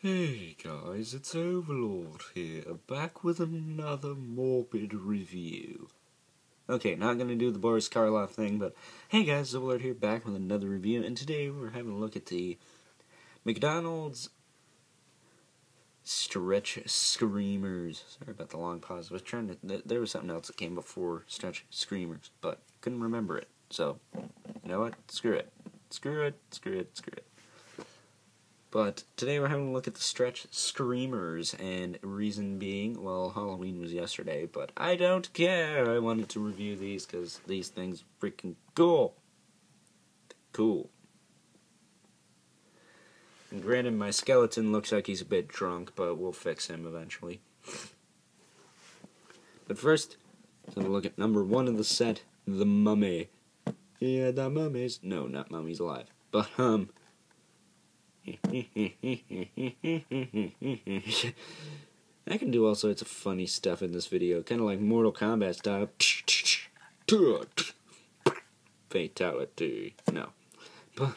Hey guys, it's Overlord here, back with another morbid review. Okay, not gonna do the Boris Karloff thing, but hey guys, Overlord here, back with another review, and today we're having a look at the McDonald's Stretch Screamers. Sorry about the long pause, I was trying to, there was something else that came before Stretch Screamers, but couldn't remember it, so, you know what, screw it. Screw it. But today we're having a look at the Stretch Screamers, and reason being, well, Halloween was yesterday, but I don't care. I wanted to review these because these things are freaking cool. Cool. And granted, my skeleton looks like he's a bit drunk, but we'll fix him eventually. But first, let's have a look at number 1 of the set, the Mummy. Yeah, the Mummies. No, not Mummies Alive. But, I can do all sorts of funny stuff in this video, kind of like Mortal Kombat style. Fatality. No. But,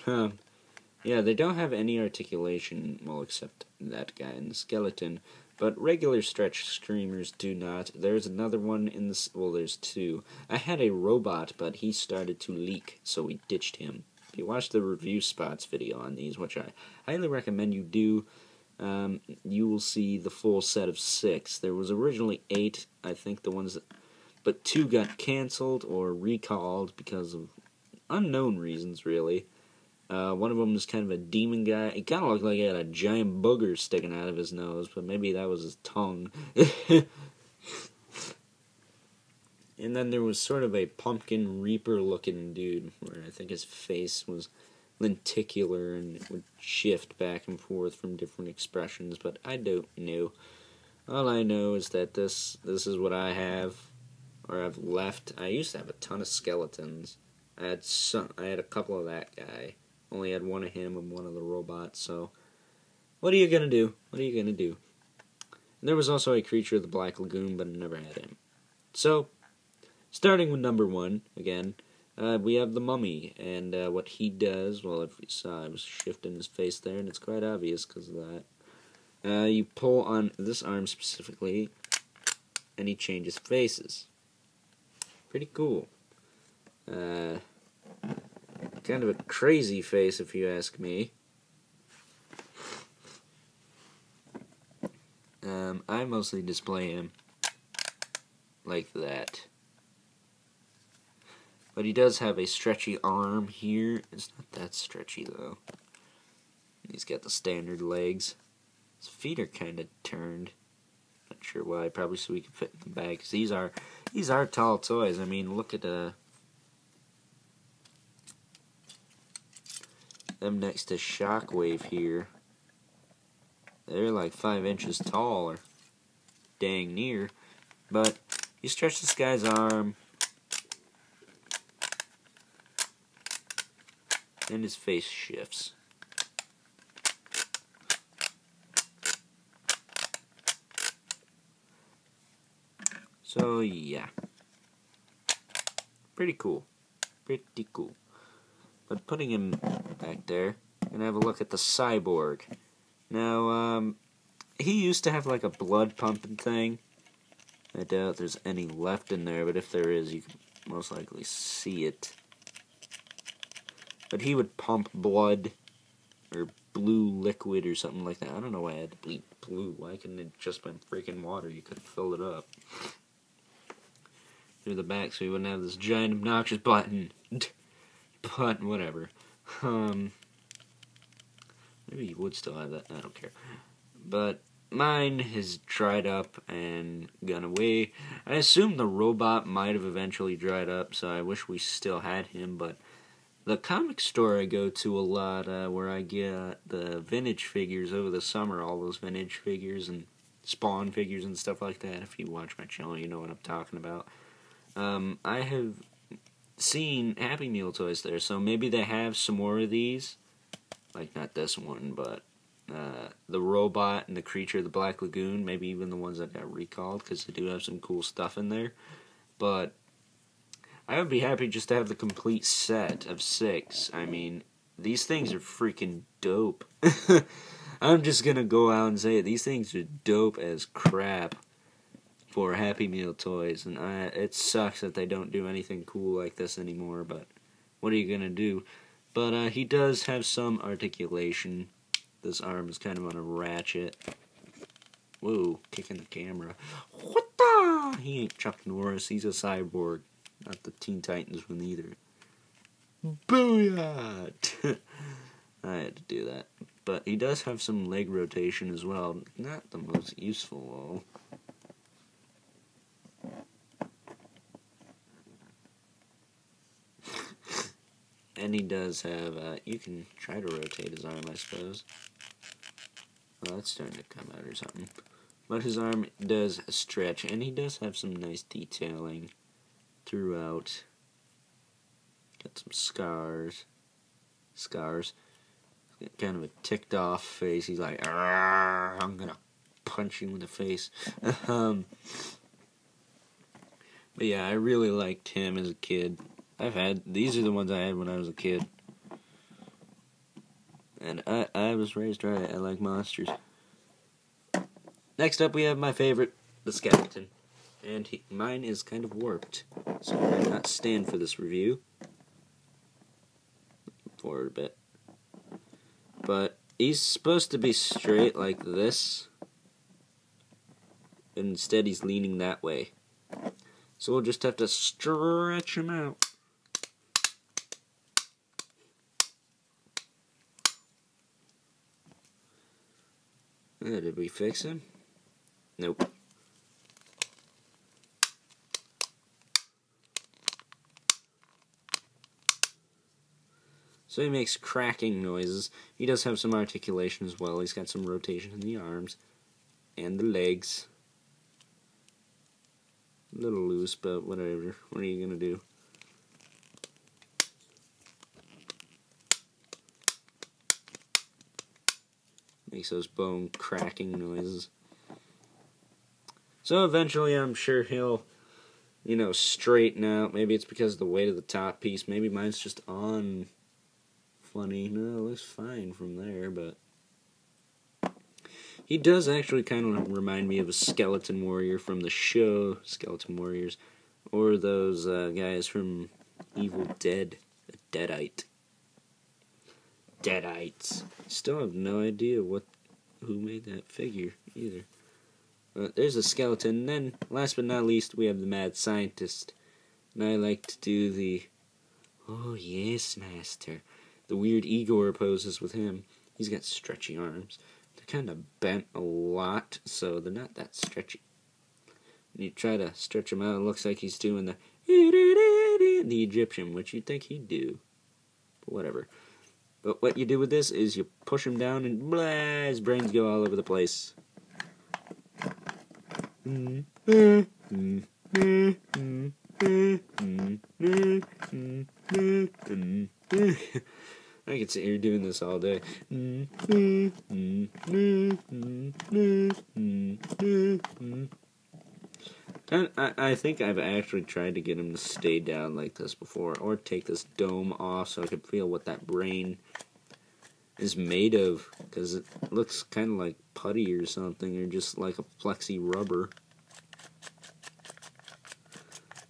yeah, they don't have any articulation, well, except that guy and the skeleton, but regular Stretch Screamers do not. There's another one in this, well, there's two. I had a robot, but he started to leak, so we ditched him. If you watch the review spots video on these, which I highly recommend you do, you will see the full set of 6. There was originally 8, I think the ones that, but 2 got canceled or recalled because of unknown reasons, really. One of them was kind of a demon guy. He kind of looked like he had a giant booger sticking out of his nose, but maybe that was his tongue. And then there was sort of a pumpkin reaper-looking dude, where I think his face was lenticular and it would shift back and forth from different expressions, but I don't know. All I know is that this is what I have, or I've left. I used to have a ton of skeletons. I had a couple of that guy. Only had one of him and one of the robots, so what are you gonna do? What are you gonna do? And there was also a creature of the Black Lagoon, but I never had him. So, starting with number 1, again, we have the Mummy, and what he does, well, if you saw, I was shifting his face there, and it's quite obvious because of that. You pull on this arm specifically, and he changes faces. Pretty cool. Kind of a crazy face, if you ask me. I mostly display him like that. But he does have a stretchy arm here. It's not that stretchy, though. He's got the standard legs. His feet are kind of turned. Not sure why. Probably so he can fit in the bag. Because these are tall toys. I mean, look at them next to Shockwave here. They're like 5 inches tall, or dang near. But you stretch this guy's arm, and his face shifts. So, yeah. Pretty cool. Pretty cool. But putting him back there, we're going to have a look at the Cyborg. Now, he used to have like a blood pumping thing. I doubt there's any left in there, but if there is, you can most likely see it. But he would pump blood, or blue liquid, or something like that. I don't know why I had to bleed blue. Why couldn't it just been freaking water? You could have filled it up through the back, so you wouldn't have this giant obnoxious button. But whatever. Maybe you would still have that. I don't care. But mine has dried up and gone away. I assume the robot might have eventually dried up, so I wish we still had him. But the comic store I go to a lot, where I get the vintage figures over the summer, all those vintage figures and Spawn figures and stuff like that. If you watch my channel, you know what I'm talking about. I have seen Happy Meal toys there, so maybe they have some more of these. Like, not this one, but the robot and the creature of the Black Lagoon, maybe even the ones that got recalled, because they do have some cool stuff in there. But I would be happy just to have the complete set of 6. I mean, these things are freaking dope. I'm just gonna go out and say it. These things are dope as crap for Happy Meal toys, and it sucks that they don't do anything cool like this anymore, but what are you gonna do? But he does have some articulation. This arm is kind of on a ratchet. Whoa, kicking the camera. What the? He ain't Chuck Norris, he's a cyborg. Not the Teen Titans one either. Booyah! I had to do that. But he does have some leg rotation as well. Not the most useful, though. And he does have, you can try to rotate his arm, I suppose. Well, that's starting to come out or something. But his arm does stretch, and he does have some nice detailing throughout. Got some scars. Kind of a ticked off face. He's like, I'm gonna punch you in the face. But yeah, I really liked him as a kid. These are the ones I had when I was a kid. And I was raised right. I like monsters. Next up we have my favorite, the skeleton. And mine is kind of warped, so I might not stand for this review. Forward a bit. But he's supposed to be straight like this. And instead he's leaning that way. So we'll just have to stretch him out. Did we fix him? Nope. So he makes cracking noises. He does have some articulation as well. He's got some rotation in the arms and the legs. A little loose, but whatever. What are you gonna do? Makes those bone cracking noises. So eventually I'm sure he'll, straighten out. Maybe it's because of the weight of the top piece. Maybe mine's just on funny. No, it looks fine from there, but he does actually kind of remind me of a skeleton warrior from the show Skeleton Warriors, or those guys from Evil Dead, a Deadite. Deadites. Still have no idea who made that figure either. But there's a skeleton. And then, last but not least, we have the mad scientist. And I like to do the, oh yes, master, the weird Igor poses with him. He's got stretchy arms. They're kind of bent a lot, so they're not that stretchy. When you try to stretch him out, it looks like he's doing the Egyptian, which you'd think he'd do. But whatever. But what you do with this is you push him down and blah, his brains go all over the place. I could sit here doing this all day. And I think I've actually tried to get him to stay down like this before, or take this dome off so I could feel what that brain is made of, because it looks kind of like putty or something, or just like a flexy rubber.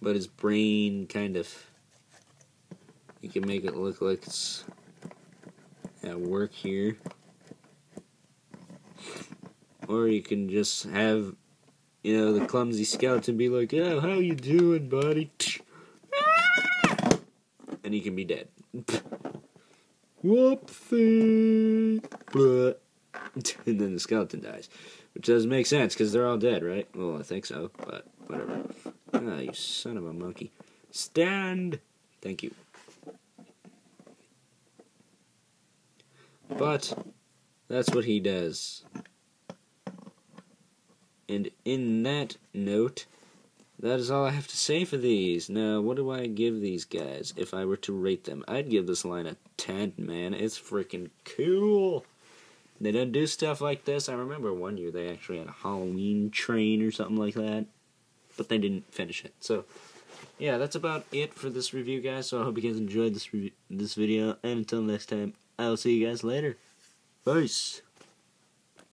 But his brain kind of, you can make it look like it's at work here. Or you can just have, the clumsy skeleton be like, oh, how you doing, buddy? And he can be dead. Whoopsie. And then the skeleton dies. Which doesn't make sense, because they're all dead, right? Well, I think so, but whatever. Ah, you son of a monkey. Stand! Thank you. But that's what he does. And in that note, that is all I have to say for these. Now, what do I give these guys if I were to rate them? I'd give this line a 10, man. It's freaking cool. They don't do stuff like this. I remember one year they actually had a Halloween train or something like that, but they didn't finish it. So, yeah, that's about it for this review, guys. So I hope you guys enjoyed this video, and until next time, I'll see you guys later. Peace.